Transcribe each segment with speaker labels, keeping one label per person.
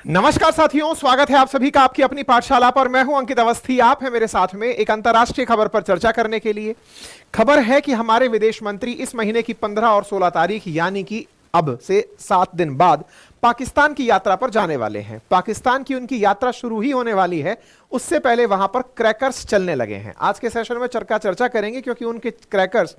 Speaker 1: नमस्कार साथियों, स्वागत है आप सभी का आपकी अपनी पाठशाला पर। मैं हूं अंकित अवस्थी। आप हैं मेरे साथ में एक अंतर्राष्ट्रीय खबर पर चर्चा करने के लिए। खबर है कि हमारे विदेश मंत्री इस महीने की 15 और 16 तारीख यानी कि अब से 7 दिन बाद पाकिस्तान की यात्रा पर जाने वाले हैं। पाकिस्तान की उनकी यात्रा शुरू ही होने वाली है, उससे पहले वहां पर क्रैकर्स चलने लगे हैं। आज के सेशन में चर्चा करेंगे क्योंकि उनके क्रैकर्स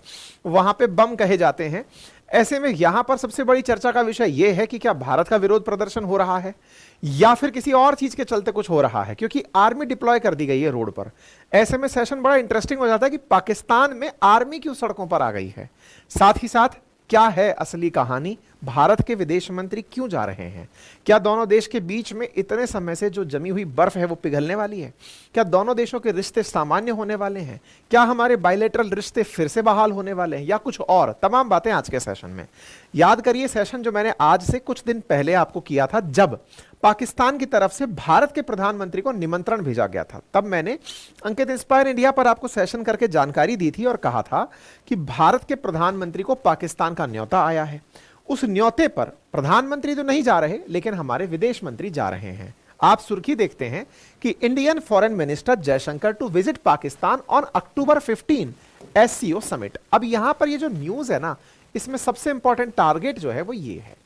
Speaker 1: वहां पे बम कहे जाते हैं। ऐसे में यहां पर सबसे बड़ी चर्चा का विषय यह है कि क्या भारत का विरोध प्रदर्शन हो रहा है या फिर किसी और चीज के चलते कुछ हो रहा है, क्योंकि आर्मी डिप्लॉय कर दी गई है रोड पर। ऐसे में सेशन बड़ा इंटरेस्टिंग हो जाता है कि पाकिस्तान में आर्मी क्यों सड़कों पर आ गई है, साथ ही साथ क्या है असली कहानी, भारत के विदेश मंत्री क्यों जा रहे हैं, क्या दोनों देश के बीच में इतने समय से जो जमी हुई बर्फ है वो पिघलने वाली है, क्या दोनों देशों के रिश्ते सामान्य होने वाले हैं, क्या हमारे बायलैटरल रिश्ते फिर से बहाल होने वाले हैं, या कुछ और तमाम बातें आज के सेशन में। याद करिए सेशन जो मैंने आज से कुछ दिन पहले आपको किया था, जब पाकिस्तान की तरफ से भारत के प्रधानमंत्री को निमंत्रण भेजा गया था। तब मैंने अंकित इंस्पायर इंडिया पर आपको सेशन करके जानकारी दी थी और कहा था कि भारत के प्रधानमंत्री को पाकिस्तान का न्योता आया है। उस न्योते पर प्रधानमंत्री तो नहीं जा रहे, लेकिन हमारे विदेश मंत्री जा रहे हैं। आप सुर्खी देखते हैं कि Indian foreign minister Jaishankar to visit Pakistan on October 15 SCO summit. अब यहां पर ये जो न्यूज है ना, इसमें सबसे इंपॉर्टेंट टारगेट जो है वो ये है,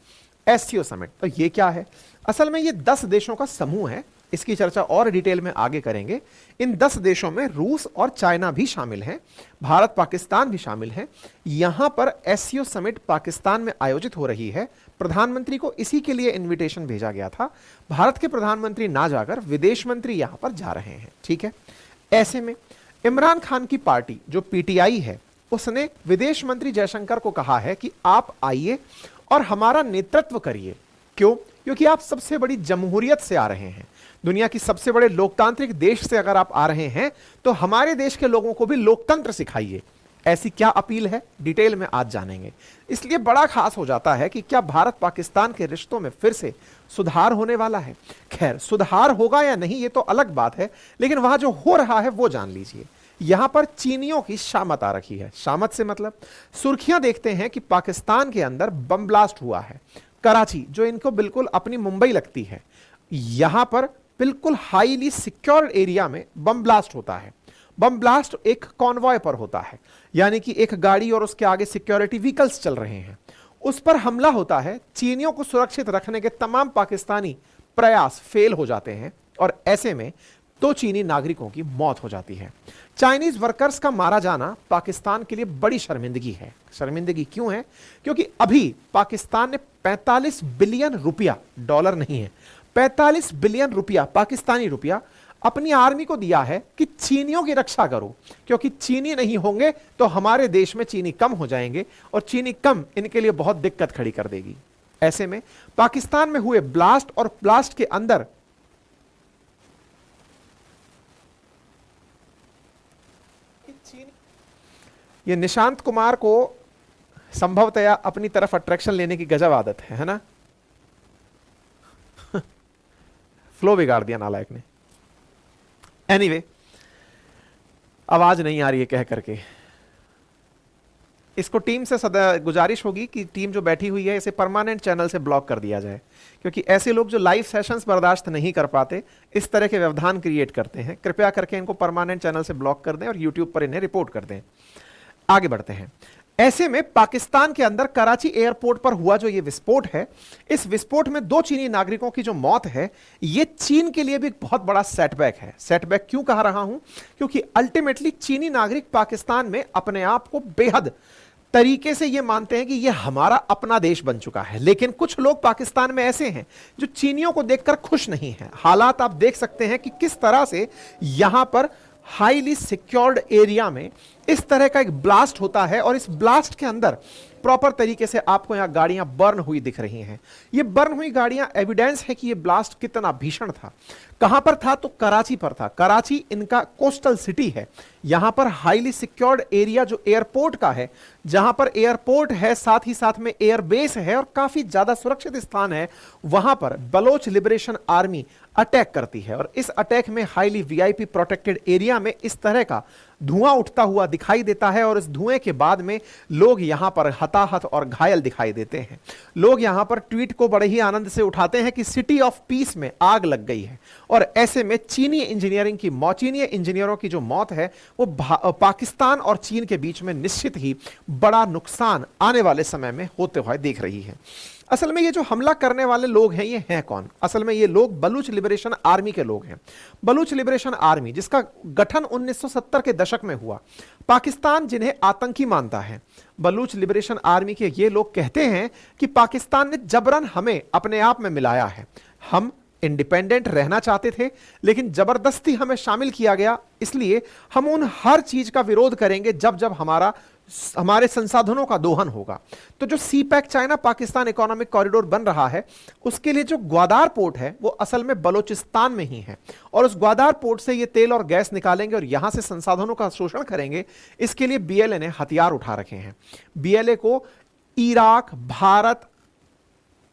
Speaker 1: एससीओ समिट। तो ये क्या है? असल में ये 10 देशों का समूह है। इसकी चर्चा और डिटेल में आगे करेंगे। इन 10 देशों में रूस और चाइना भी शामिल हैं, भारत पाकिस्तान भी शामिल है। यहां पर एससीओ समिट पाकिस्तान में आयोजित हो रही है। प्रधानमंत्री को इसी के लिए इनविटेशन भेजा गया था। भारत के प्रधानमंत्री ना जाकर विदेश मंत्री यहां पर जा रहे हैं, ठीक है। ऐसे में इमरान खान की पार्टी जो पीटीआई है, उसने विदेश मंत्री जयशंकर को कहा है कि आप आइए और हमारा नेतृत्व करिए। क्यों? क्योंकि आप सबसे बड़ी जमहूरियत से आ रहे हैं, दुनिया की सबसे बड़े लोकतांत्रिक देश से अगर आप आ रहे हैं तो हमारे देश के लोगों को भी लोकतंत्र सिखाइए। ऐसी क्या अपील है, डिटेल में आज जानेंगे। इसलिए बड़ा खास हो जाता है कि क्या भारत पाकिस्तान के रिश्तों में फिर से सुधार होने वाला है। खैर, सुधार होगा या नहीं ये तो अलग बात है, लेकिन वहां जो हो रहा है वो जान लीजिए। यहां पर चीनियों की शामत आ रखी है। शामत से मतलब सुर्खियां देखते हैं कि पाकिस्तान के अंदर बम ब्लास्ट हुआ है। कराची, जो इनको बिल्कुल अपनी मुंबई लगती है, यहां पर बिल्कुल हाईली सिक्योर्ड एरिया में बम ब्लास्ट होता है। बम ब्लास्ट एक कॉन्वॉय पर होता है, यानी कि एक गाड़ी और उसके आगे सिक्योरिटी व्हीकल्स चल रहे हैं, उस पर हमला होता है। चीनियों को सुरक्षित रखने के तमाम पाकिस्तानी प्रयास फेल हो जाते हैं और ऐसे में 2 चीनी नागरिकों की मौत हो जाती है। चाइनीज वर्कर्स का मारा जाना पाकिस्तान के लिए बड़ी शर्मिंदगी है। शर्मिंदगी क्यों है? क्योंकि अभी पाकिस्तान ने 45 बिलियन रुपया, डॉलर नहीं है, 45 बिलियन रुपया पाकिस्तानी रुपया अपनी आर्मी को दिया है कि चीनियों की रक्षा करो, क्योंकि चीनी नहीं होंगे तो हमारे देश में चीनी कम हो जाएंगे और चीनी कम इनके लिए बहुत दिक्कत खड़ी कर देगी। ऐसे में पाकिस्तान में हुए ब्लास्ट और ब्लास्ट के अंदर ये निशांत कुमार को संभवतया अपनी तरफ अट्रैक्शन लेने की गजब आदत है ना। फ्लो बिगाड़ दिया नालायक ने। एनीवे, आवाज नहीं आ रही है कह करके। इसको टीम से सदा गुजारिश होगी कि टीम जो बैठी हुई है इसे परमानेंट चैनल से ब्लॉक कर दिया जाए, क्योंकि ऐसे लोग जो लाइव सेशंस बर्दाश्त नहीं कर पाते, इस तरह के व्यवधान क्रिएट करते हैं। कृपया करके इनको परमानेंट चैनल से ब्लॉक कर दें और यूट्यूब पर इन्हें रिपोर्ट कर दें। आगे बढ़ते हैं। ऐसे में पाकिस्तान के अंदर कराची एयरपोर्ट पर हुआ जो ये विस्फोट है, इस विस्फोट में 2 चीनी नागरिकों की जो मौत है, ये चीन के लिए भी एक बहुत बड़ा सेटबैक है। सेटबैक क्यों कह रहा हूं? क्योंकि अल्टीमेटली चीनी नागरिक पाकिस्तान में अपने आप को बेहद तरीके से ये मानते हैं कि ये हमारा अपना देश बन चुका है। लेकिन कुछ लोग पाकिस्तान में ऐसे हैं जो चीनियों को देखकर खुश नहीं हैं। हालात आप देख सकते हैं कि किस तरह से यहां पर हाईली सिक्योर्ड एरिया में इस तरह का एक ब्लास्ट होता है और इस ब्लास्ट के अंदर प्रॉपर तरीके से आपको यहां गाड़ियां बर्न हुई दिख रही हैं। ये बर्न हुई गाड़ियां एविडेंस है कि ये ब्लास्ट कितना भीषण था। कहां पर था? तो कराची पर था। कराची इनका कोस्टल सिटी है। यहां पर हाईली सिक्योर्ड एरिया जो एयरपोर्ट का है, जहां पर एयरपोर्ट है, साथ ही साथ में एयरबेस है और काफी ज्यादा सुरक्षित स्थान है, वहां पर बलोच लिबरेशन आर्मी अटैक करती है। और इस अटैक में हाईली वीआईपी प्रोटेक्टेड एरिया में इस तरह का धुआं उठता हुआ दिखाई देता है और इस धुएं के बाद में लोग यहां पर हताहत और घायल दिखाई देते हैं। लोग यहां पर ट्वीट को बड़े ही आनंद से उठाते हैं कि सिटी ऑफ पीस में आग लग गई है। और ऐसे में चीनी इंजीनियरों की जो मौत है वो पाकिस्तान और चीन के बीच में निश्चित ही बड़ा नुकसान आने वाले समय में होते हुए दिख रही है। असल में ये जो हमला करने वाले लोग हैं, ये हैं कौन? असल में ये लोग बलूच लिबरेशन आर्मी के लोग हैं। बलूच लिबरेशन आर्मी जिसका गठन 1970 के दशक में हुआ, पाकिस्तान जिन्हें आतंकी मानता है। बलूच लिबरेशन आर्मी के ये लोग कहते हैं कि पाकिस्तान ने जबरन हमें अपने आप में मिलाया है। हम इंडिपेंडेंट रहना चाहते थे लेकिन जबरदस्ती हमें शामिल किया गया, इसलिए हम उन हर चीज का विरोध करेंगे जब जब हमारे संसाधनों का दोहन होगा। तो जो CPEC China Pakistan economic corridor बन रहा है, उसके लिए जो ग्वादार पोर्ट है वो असल में बलोचिस्तान में ही है और उस ग्वादार पोर्ट से ये तेल और गैस निकालेंगे और यहां से संसाधनों का शोषण करेंगे। इसके लिए बीएलए ने हथियार उठा रखे हैं। बीएलए को इराक, भारत,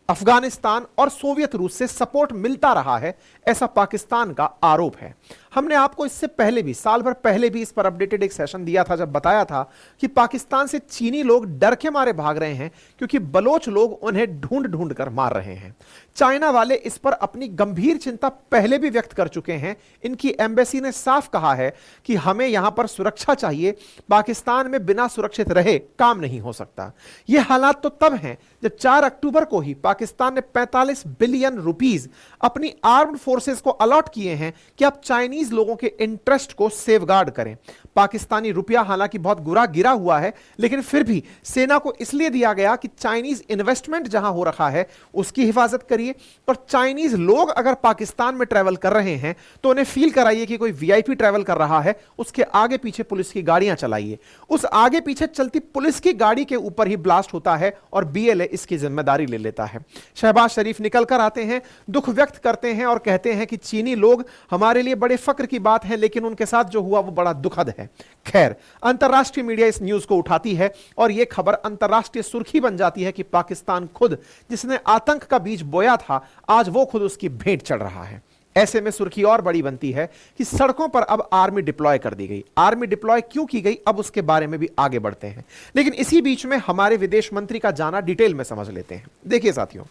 Speaker 1: अफगानिस्तान और सोवियत रूस से सपोर्ट मिलता रहा है, ऐसा पाकिस्तान का आरोप है। हमने आपको इससे पहले भी, साल भर पहले भी इस पर अपडेटेड एक सेशन दिया था, जब बताया था कि पाकिस्तान से चीनी लोग डर के मारे भाग रहे हैं क्योंकि बलोच लोग उन्हें ढूंढ ढूंढ कर मार रहे हैं। चाइना वाले इस पर अपनी गंभीर चिंता पहले भी व्यक्त कर चुके हैं। इनकी एम्बेसी ने साफ कहा है कि हमें यहां पर सुरक्षा चाहिए, पाकिस्तान में बिना सुरक्षित रहे काम नहीं हो सकता। यह हालात तो तब हैं जब 4 अक्टूबर को ही पाकिस्तान ने 45 बिलियन रुपीस अपनी आर्म्ड फोर्सेस को अलॉट किए हैं कि आप चाइनीज लोगों के इंटरेस्ट को सेफगार्ड करें। पाकिस्तानी रुपया हालांकि बहुत बुरा गिरा हुआ है, लेकिन फिर भी सेना को इसलिए दिया गया कि चाइनीज इन्वेस्टमेंट जहां हो रखा है उसकी हिफाजत करिए और चाइनीज लोग अगर पाकिस्तान में ट्रैवल कर रहे हैं तो उन्हें फील कराइए कि कोई वीआईपी ट्रैवल कर रहा है, उसके आगे पीछे पुलिस की गाड़ियां चलाइए। उस आगे पीछे चलती पुलिस की गाड़ी के ऊपर ही ब्लास्ट होता है और बीएलए इसकी जिम्मेदारी ले लेता है। शहबाज शरीफ निकल कर आते हैं, दुख व्यक्त करते हैं और कहते हैं कि चीनी लोग हमारे लिए बड़े फक्र की बात है, लेकिन उनके साथ जो हुआ वो बड़ा दुखद है। खैर, अंतरराष्ट्रीय मीडिया इस न्यूज को उठाती है और यह खबर अंतरराष्ट्रीय सुर्खी बन जाती है कि पाकिस्तान खुद जिसने आतंक का बीज बोया था, आज वो खुद उसकी भेंट चढ़ रहा है। ऐसे में सुर्खी और बड़ी बनती है कि सड़कों पर अब आर्मी डिप्लॉय कर दी गई। आर्मी डिप्लॉय क्यों की गई, अब उसके बारे में भी आगे बढ़ते हैं, लेकिन इसी बीच में हमारे विदेश मंत्री का जाना डिटेल में समझ लेते हैं। देखिए साथियों,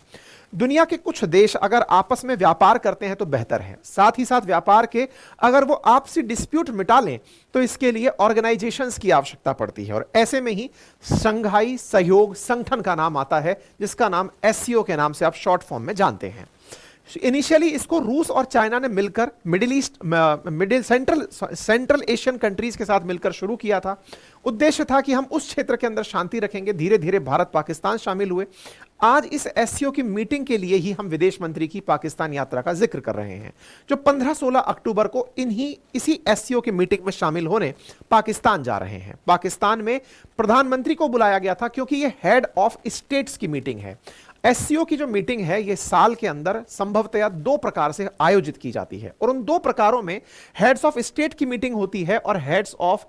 Speaker 1: दुनिया के कुछ देश अगर आपस में व्यापार करते हैं तो बेहतर है, साथ ही साथ व्यापार के अगर वो आपसी डिस्प्यूट मिटा लें तो इसके लिए ऑर्गेनाइजेशंस की आवश्यकता पड़ती है। और ऐसे में ही शंघाई सहयोग संगठन का नाम आता है, जिसका नाम एससीओ के नाम से आप शॉर्ट फॉर्म में जानते हैं। इनिशियली इसको रूस और चाइना ने मिलकर सेंट्रल एशियन कंट्रीज के साथ मिलकर शुरू किया था। उद्देश्य था कि हम उस क्षेत्र के अंदर शांति रखेंगे। धीरे धीरे भारत पाकिस्तान शामिल हुए। आज इस एससीओ की मीटिंग के लिए ही हम विदेश मंत्री की पाकिस्तान यात्रा का जिक्र कर रहे हैं, जो 15-16 अक्टूबर को इसी एससीओ की मीटिंग में शामिल होने पाकिस्तान जा रहे हैं। पाकिस्तान में प्रधानमंत्री को बुलाया गया था क्योंकि यह हेड ऑफ स्टेट्स की मीटिंग है। एससीओ की जो मीटिंग है यह साल के अंदर संभवतया 2 प्रकार से आयोजित की जाती है और उन 2 प्रकारों में हेड्स ऑफ स्टेट की मीटिंग होती है और हेड्स ऑफ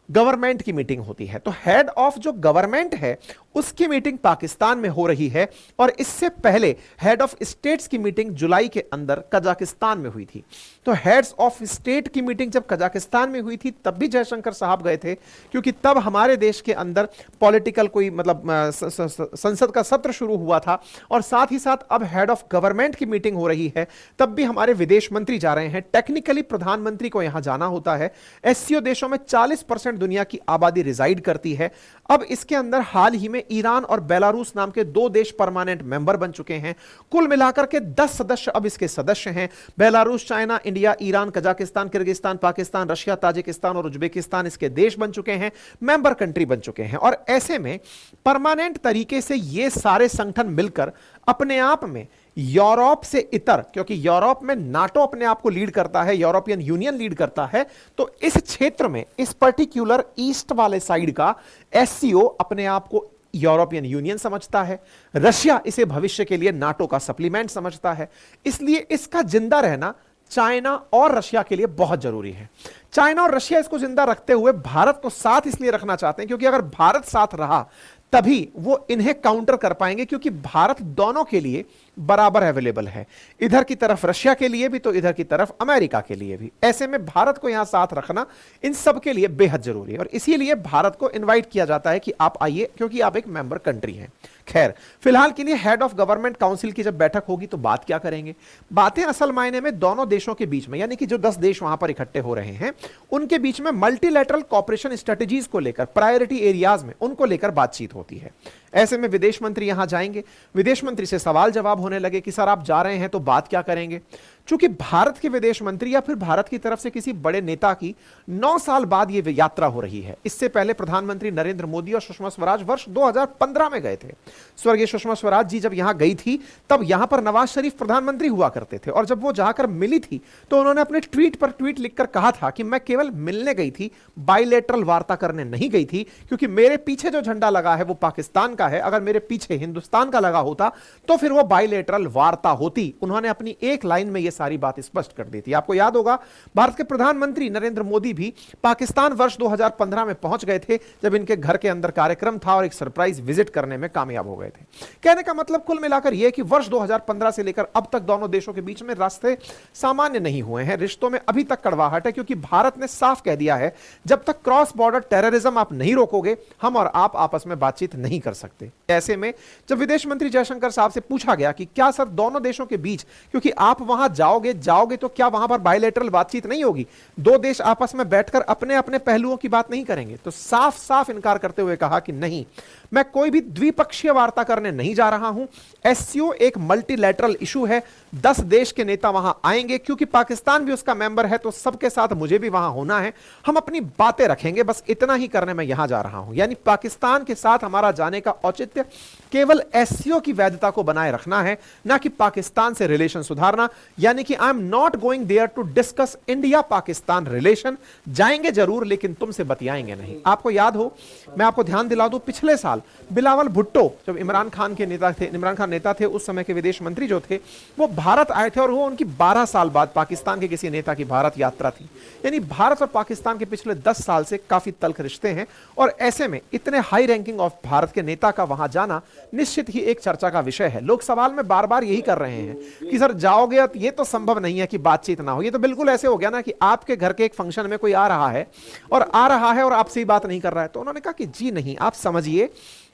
Speaker 1: गवर्नमेंट की मीटिंग होती है। तो हेड ऑफ जो गवर्नमेंट है उसकी मीटिंग पाकिस्तान में हो रही है और इससे पहले हेड ऑफ स्टेट्स की मीटिंग जुलाई के अंदर कजाकिस्तान में हुई थी। तो हेड्स ऑफ स्टेट की मीटिंग जब कजाकिस्तान में हुई थी तब भी जयशंकर साहब गए थे, क्योंकि तब हमारे देश के अंदर पॉलिटिकल कोई संसद का सत्र शुरू हुआ था और साथ ही साथ अब हेड ऑफ गवर्नमेंट की मीटिंग हो रही है, तब भी हमारे विदेश मंत्री जा रहे हैं। टेक्निकली प्रधानमंत्री को यहां जाना होता है। एससीओ देशों में 40% दुनिया की आबादी रिजाइड करती है। अब इसके अंदर हाल ही में ईरान और बेलारूस नाम के 2 देश परमानेंट मेंबर बन चुके हैं। कुल मिलाकर के 10 सदस्य अब इसके सदस्य हैं। Belarus, China, India, Iran, Kazakhstan, Kyrgyzstan, Pakistan, Russia, Tajikistan और उज्बेकिस्तान इसके देश बन चुके हैं, मेंबर कंट्री बन चुके हैं। और ऐसे में परमानेंट तरीके से ये सारे संगठन मिलकर अपने आप में यूरोप से इतर, क्योंकि यूरोप में नाटो अपने आप को लीड करता है, यूरोपियन यूनियन लीड करता है, तो इस क्षेत्र में इस पर्टिकुलर ईस्ट वाले साइड का एससीओ अपने आप को यूरोपियन यूनियन समझता है। रशिया इसे भविष्य के लिए नाटो का सप्लीमेंट समझता है। इसलिए इसका जिंदा रहना चाइना और रशिया के लिए बहुत जरूरी है। चाइना और रशिया इसको जिंदा रखते हुए भारत को साथ इसलिए रखना चाहते हैं क्योंकि अगर भारत साथ रहा तभी वो इन्हें काउंटर कर पाएंगे, क्योंकि भारत दोनों के लिए बराबर अवेलेबल है, इधर की तरफ रशिया के लिए भी तो इधर की तरफ अमेरिका के लिए भी। ऐसे में भारत को यहां साथ रखना इन सब के लिए बेहद जरूरी है और इसीलिए भारत को इनवाइट किया जाता है कि आप आइए, क्योंकि आप एक मेंबर कंट्री हैं। खैर, फिलहाल के लिए हेड ऑफ गवर्नमेंट काउंसिल की जब बैठक होगी तो बात क्या करेंगे? बातें असल मायने में दोनों देशों के बीच में, यानी कि जो 10 देश वहां पर इकट्ठे हो रहे हैं उनके बीच में मल्टीलैटरल कॉपरेशन स्ट्रेटजीज को लेकर, प्रायोरिटी एरियाज में उनको लेकर बातचीत होती है। ऐसे में विदेश मंत्री यहां जाएंगे, विदेश मंत्री से सवाल जवाब होने लगे कि सर आप जा रहे हैं तो बात क्या करेंगे। चूंकि भारत के विदेश मंत्री या फिर भारत की तरफ से किसी बड़े नेता की 9 साल बाद यह यात्रा हो रही है, इससे पहले प्रधानमंत्री नरेंद्र मोदी और सुषमा स्वराज वर्ष 2015 में गए थे। स्वर्गीय सुषमा स्वराज जी जब यहां गई थी तब यहां पर नवाज शरीफ प्रधानमंत्री हुआ करते थे और जब वो जाकर मिली थी तो उन्होंने अपने ट्वीट पर ट्वीट लिखकर कहा था कि मैं केवल मिलने गई थी, बायलैटरल वार्ता करने नहीं गई थी, क्योंकि मेरे पीछे जो झंडा लगा है वो पाकिस्तान का है, अगर मेरे पीछे हिंदुस्तान का लगा होता तो फिर वो बायलैटरल वार्ता होती। उन्होंने अपनी एक लाइन में यह सारी बात स्पष्ट कर दी थी। आपको याद होगा भारत के प्रधानमंत्री नरेंद्र मोदी भी पाकिस्तान वर्ष 2015 में पहुंच गए थे जब इनके घर के अंदर कार्यक्रम था और एक सरप्राइज विजिट करने में कामयाब हो गए थे। कहने का मतलब कुल मिलाकर यह कि वर्ष 2015 से लेकर अब तक दोनों देशों के बीच में रास्ते सामान्य नहीं हुए हैं, रिश्तों में अभी तक कड़वाहट है, क्योंकि भारत ने साफ कह दिया है जब तक क्रॉस बॉर्डर टेररिज्म आप नहीं रोकोगे हम और आप आपस में बातचीत नहीं कर सकते। ऐसे में जब विदेश मंत्री जयशंकर साहब से पूछा गया कि क्या सर दोनों देशों के बीच, क्योंकि आप वहां जाओगे तो क्या वहां पर बायलैटरल बातचीत नहीं होगी, दो देश आपस में बैठकर अपने अपने पहलुओं की बात नहीं करेंगे? तो साफ साफ इनकार करते हुए कहा कि नहीं, मैं कोई भी द्विपक्षीय वार्ता करने नहीं जा रहा हूं। एससीओ एक मल्टीलैटरल इशू है, 10 देश के नेता वहां आएंगे, क्योंकि पाकिस्तान भी उसका मेंबर है तो सबके साथ मुझे भी वहां होना है, हम अपनी बातें रखेंगे, बस इतना ही करने में यहां जा रहा हूं। यानी पाकिस्तान के साथ हमारा जाने का औचित्य केवल एससीओ की वैधता को बनाए रखना है, ना कि पाकिस्तान से रिलेशन सुधारना। यानी कि I am not going there to discuss India Pakistan relation. जाएंगे जरूर लेकिन तुमसे बतियाएंगे नहीं। आपको याद हो, मैं आपको ध्यान दिला दूं, पिछले साल बिलावल भुट्टो जब इमरान खान के नेता थे, इमरान खान नेता थे, उस समय के विदेश मंत्री जो थे, वो भारत आए थे और वो उनकी 12 साल बाद पाकिस्तान के किसी नेता की भारत यात्रा थी। यानी भारत और पाकिस्तान के पिछले 10 साल से काफी तल्ख रिश्ते हैं और ऐसे में इतने हाई रैंकिंग ऑफ भारत के नेता का वहां जाना निश्चित ही एक चर्चा का विषय है। लोग सवाल में बार बार यही कर रहे हैं कि सर जाओगे, ये तो संभव नहीं है कि बातचीत ना हो। ये तो बिल्कुल ऐसे हो गया ना कि आपके घर के एक फंक्शन में कोई आ रहा है और आपसे ही बात नहीं कर रहा है। तो उन्होंने कहा कि जी नहीं, आप समझिए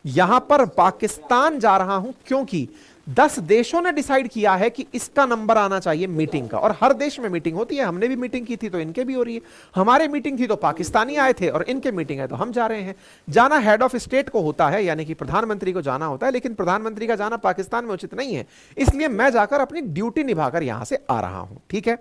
Speaker 1: यहां पर पाकिस्तान जा रहा हूं क्योंकि 10 देशों ने डिसाइड किया है कि इसका नंबर आना चाहिए मीटिंग का, और हर देश में मीटिंग होती है। हमने भी मीटिंग की थी तो इनके भी हो रही है, हमारे मीटिंग थी तो पाकिस्तानी आए थे और इनके मीटिंग है तो हम जा रहे हैं। जाना हेड ऑफ स्टेट को होता है, यानी कि प्रधानमंत्री को जाना होता है, लेकिन प्रधानमंत्री का जाना पाकिस्तान में उचित नहीं है, इसलिए मैं जाकर अपनी ड्यूटी निभाकर यहां से आ रहा हूं। ठीक है,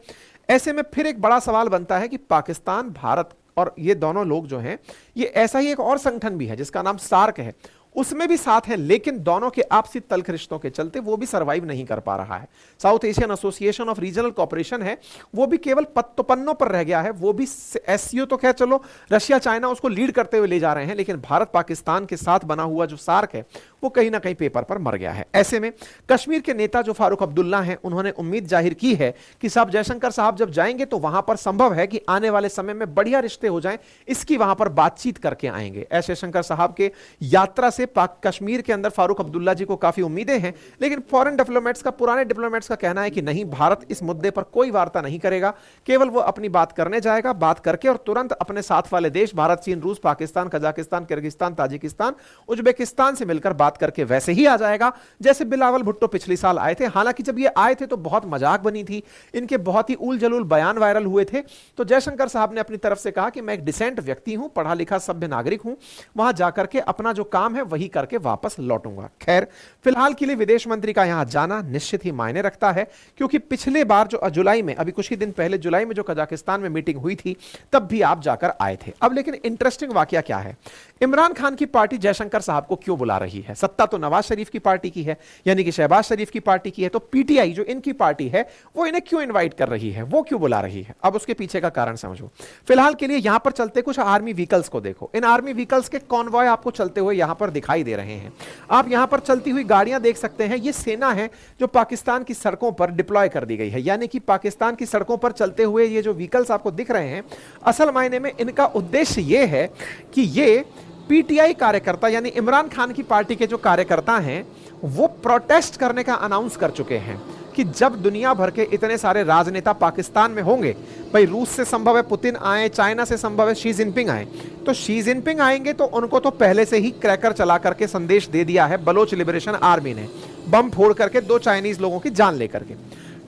Speaker 1: ऐसे में फिर एक बड़ा सवाल बनता है कि पाकिस्तान, भारत और ये दोनों लोग जो हैं, ये ऐसा ही एक और संगठन भी है जिसका नाम सार्क है, उसमें भी साथ हैं, लेकिन दोनों के आपसी तल्ख रिश्तों के चलते वो भी सरवाइव नहीं कर पा रहा है। South Asian association of regional cooperation है, वो भी केवल पन्नों पर रह गया है। वो भी एससीओ तो खैर चलो रशिया चाइना उसको लीड करते हुए ले जा रहे हैं, लेकिन भारत पाकिस्तान के साथ बना हुआ जो सार्क है वो कहीं ना कहीं पेपर पर मर गया है। ऐसे में कश्मीर के नेता जो फारूक अब्दुल्ला हैं, उन्होंने उम्मीद जाहिर की है कि साहब जयशंकर साहब जब जाएंगे तो वहां पर संभव है कि आने वाले समय में बढ़िया रिश्ते हो जाएं, इसकी वहां पर बातचीत करके आएंगे। एस जयशंकर साहब के यात्रा से कश्मीर के अंदर फारूक अब्दुल्ला जी को काफी उम्मीदें हैं, लेकिन फॉरेन डिप्लोमेट्स का, पुराने डिप्लोमेट्स का कहना है कि नहीं, भारत इस मुद्दे पर कोई वार्ता नहीं करेगा, केवल वो अपनी बात करने जाएगा, बात करके और तुरंत अपने साथ वाले देश भारत, चीन, रूस, Pakistan, Kazakhstan, Kyrgyzstan, Tajikistan, Uzbekistan से मिलकर बात करके वैसे ही आ जाएगा जैसे बिलावल भुट्टो पिछली साल आए थे। हालांकि जब ये आए थे तो बहुत मजाक बनी थी, इनके बहुत ही उल जलूल बयान वायरल हुए थे, तो जयशंकर साहब ने अपनी तरफ से कहा कि मैं एक डिसेंट व्यक्ति हूं, पढ़ा लिखा सभ्य नागरिक हूं, वहां जाकर के अपना जो काम है वही करके वापस लौटूंगा। खैर, फिलहाल के लिए विदेश मंत्री का यहां जाना निश्चित ही मायने रखता है, क्योंकि पिछले बार जो जुलाई में, अभी कुछ ही दिन पहले जुलाई में जो कजाकिस्तान में मीटिंग हुई थी, तब भी आप जाकर आए थे। अब लेकिन इंटरेस्टिंग वाकया क्या है, इमरान खान की पार्टी जयशंकर साहब को क्यों बुला रही है? सत्ता तो नवाज शरीफ की पार्टी की है, यानी कि शहबाज शरीफ की पार्टी की है, तो पीटीआई जो इनकी पार्टी है वो इन्हें क्यों इनवाइट कर रही है, वो क्यों बुला रही है? अब उसके पीछे का कारण समझो। फिलहाल के लिए यहां पर चलते कुछ आर्मी व्हीकल्स को देखो, इन आर्मी व्हीकल्स के कॉन्वॉय आपको चलते हुए यहां पर दिखाई दिखाई दे रहे हैं। आप यहां पर चलती हुई गाड़ियां देख सकते हैं, ये सेना है जो पाकिस्तान की सड़कों पर डिप्लॉय कर दी गई है, यानी कि पाकिस्तान की सड़कों पर चलते हुए ये जो व्हीकल्स आपको दिख रहे हैं, असल मायने में इनका उद्देश्य ये है कि ये पीटीआई कार्यकर्ता यानी इमरान खान की पार्टी के जो कार्यकर्ता हैं वो प्रोटेस्ट करने का अनाउंस कर चुके हैं कि जब दुनिया भर के इतने सारे राजनेता पाकिस्तान में होंगे, भाई रूस से संभव है पुतिन आए, चाइना से संभव है शी जिनपिंग आए, तो शी जिनपिंग आएंगे तो उनको तो पहले से ही क्रैकर चला करके संदेश दे दिया है बलोच लिबरेशन आर्मी ने, बम फोड़ करके 2 चाइनीज लोगों की जान लेकर के।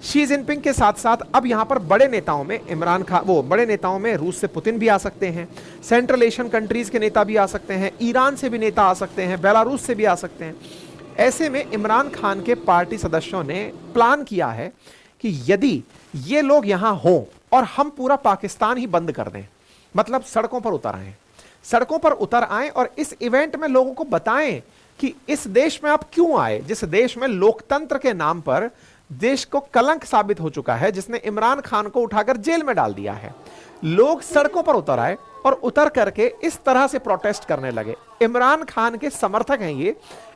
Speaker 1: शी जिनपिंग के साथ साथ अब यहां पर बड़े नेताओं में इमरान खान, वो बड़े नेताओं में रूस से पुतिन भी आ सकते हैं, सेंट्रल एशियन कंट्रीज के नेता भी आ सकते हैं, ईरान से भी नेता आ सकते हैं, बेलारूस से भी आ सकते हैं। ऐसे में इमरान खान के पार्टी सदस्यों ने प्लान किया है कि यदि ये लोग यहां हों और हम पूरा पाकिस्तान ही बंद कर दें, मतलब सड़कों पर उतर आए, सड़कों पर उतर आए और इस इवेंट में लोगों को बताएं कि इस देश में आप क्यों आए, जिस देश में लोकतंत्र के नाम पर देश को कलंक साबित हो चुका है, जिसने इमरान खान को उठाकर जेल में डाल दिया है। लोग सड़कों पर उतर आए और उतर करके इस तरह से प्रोटेस्ट करने लगे। इमरान खान के समर्थक हैं ये,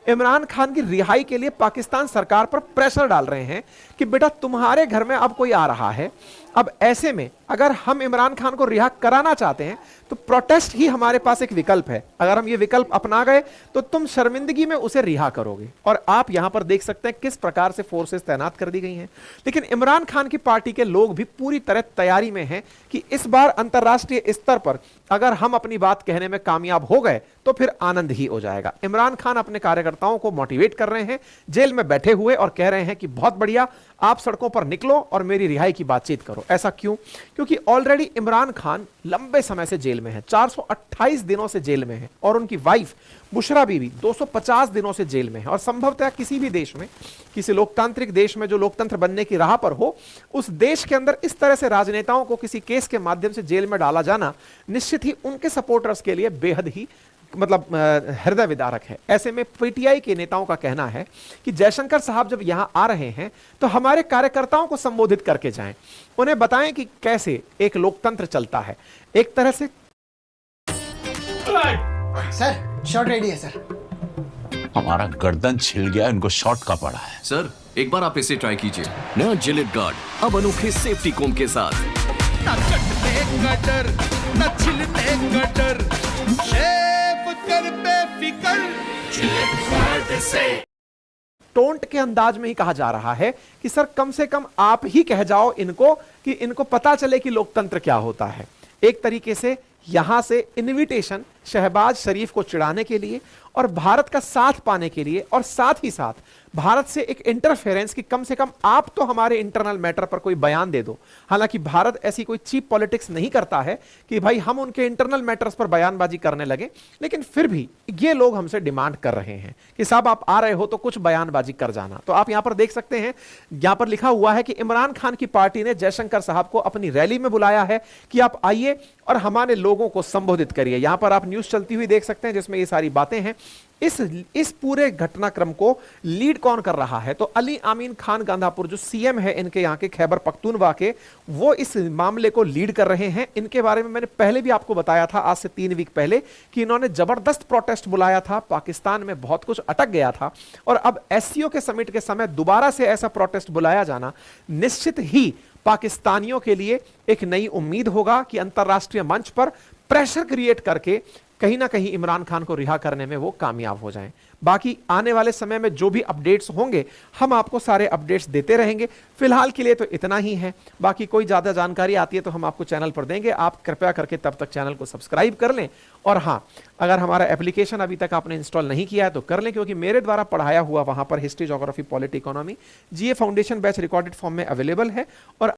Speaker 1: इमरान खान की रिहाई के लिए पाकिस्तान सरकार पर प्रेशर डाल रहे हैं कि बेटा तुम्हारे घर में अब कोई आ रहा है, अब ऐसे में अगर हम इमरान खान को रिहा कराना चाहते हैं तो प्रोटेस्ट ही हमारे पास एक विकल्प है, अगर हम ये विकल्प अपना गए तो तुम शर्मिंदगी में उसे रिहा करोगे। और आप यहां पर देख सकते हैं किस प्रकार से फोर्सेस तैनात कर दी गई हैं। लेकिन इमरान खान की पार्टी के लोग भी पूरी तरह तैयारी में हैं कि इस बार अंतरराष्ट्रीय स्तर पर अगर हम अपनी बात कहने में कामयाब हो गए तो फिर आनंद ही हो जाएगा। इमरान खान अपने कार्यकर्ताओं को मोटिवेट कर रहे हैं, जेल में बैठे हुए, और कह रहे हैं कि बहुत बढ़िया, आप सड़कों पर निकलो और मेरी रिहाई की बातचीत करो। ऐसा क्यों? क्योंकि ऑलरेडी इमरान खान लंबे समय से जेल में है, 428 दिनों से जेल में है, और उनकी वाइफ बुशरा बीवी 250 दिनों से जेल में है। और संभवतः किसी भी देश में, किसी लोकतांत्रिक देश में जो लोकतंत्र बनने की राह पर हो, उस देश के अंदर इस तरह से राजनेताओं को किसी केस के माध्यम से जेल में डाला जाना निश्चित ही उनके सपोर्टर्स के लिए बेहद ही मतलब हृदय विदारक है। ऐसे में पीटीआई के नेताओं का कहना है कि जयशंकर साहब जब यहां आ रहे हैं तो हमारे कार्यकर्ताओं को संबोधित करके जाएं, उन्हें बताएं कि कैसे एक लोकतंत्र चलता है। एक तरह से
Speaker 2: सर शॉट रेडी है सर।
Speaker 3: हमारा गर्दन छिल गया, इनको शॉट का पड़ा है।
Speaker 4: सर एक बार आप इसे ट्राई कीजिए। नया जिलेट गार्ड अब अनोखे सेफ्टी कोम के साथ।
Speaker 5: न कटने का डर, न छिलने का डर, शेव कर बेफिकर जिलेट गार्ड से।
Speaker 1: टोंट के अंदाज में ही कहा जा रहा है कि सर कम से कम आप ही कह जाओ इनको कि इनको पता चले कि लोकतंत्र क्या होता है। एक तरीके से यहां से इनविटेशन शहबाज शरीफ को चिढ़ाने के लिए और भारत का साथ पाने के लिए, और साथ ही साथ भारत से एक इंटरफेरेंस कि कम से कम आप तो हमारे इंटरनल मैटर पर कोई बयान दे दो। हालांकि भारत ऐसी कोई चीप पॉलिटिक्स नहीं करता है कि भाई हम उनके इंटरनल मैटर्स पर बयानबाजी करने लगे, लेकिन फिर भी ये लोग हमसे डिमांड कर रहे हैं कि साहब आप आ रहे हो तो कुछ बयानबाजी कर जाना। तो आप यहां पर देख सकते हैं, यहां पर लिखा हुआ है कि इमरान खान की पार्टी ने जयशंकर साहब को अपनी रैली में बुलाया है कि आप आइए और हमारे लोगों को संबोधित करिए। यहां पर आप न्यूज चलती हुई देख सकते हैं जिसमें ये सारी बातें हैं। इस पूरे घटनाक्रम को लीड कौन कर रहा है? तो अली आमीन खान गांधापुर जो सीएम है इनके यहाँ के खैबर पख्तूनवा के, वो इस मामले को लीड कर रहे हैं। इनके बारे में मैंने पहले भी आपको बताया था, आज से 3 वीक पहले, कि इन्होंने जबरदस्त प्रोटेस्ट बुलाया था। पाकिस्तान में बहुत कुछ अटक गया था और अब एससीओ के समिट के समय दोबारा से ऐसा प्रोटेस्ट बुलाया जाना निश्चित ही पाकिस्तानियों के लिए एक नई उम्मीद होगा कि अंतरराष्ट्रीय मंच पर प्रेशर क्रिएट करके कहीं ना कहीं इमरान खान को रिहा करने में वो कामयाब हो जाएं। बाकी आने वाले समय में जो भी अपडेट्स होंगे हम आपको सारे अपडेट्स देते रहेंगे। फिलहाल के लिए तो इतना ही है, बाकी कोई ज़्यादा जानकारी आती है तो हम आपको चैनल पर देंगे। आप कृपया करके तब तक चैनल को सब्सक्राइब कर लें, और हाँ, अगर हमारा एप्लीकेशन अभी तक आपने इंस्टॉल नहीं किया है तो कर लें, क्योंकि मेरे द्वारा पढ़ाया हुआ वहाँ पर हिस्ट्री, ज्योग्राफी, पॉलिटी, इकोनॉमी, जीए फाउंडेशन बैच रिकॉर्डेड फॉर्म में अवेलेबल है। और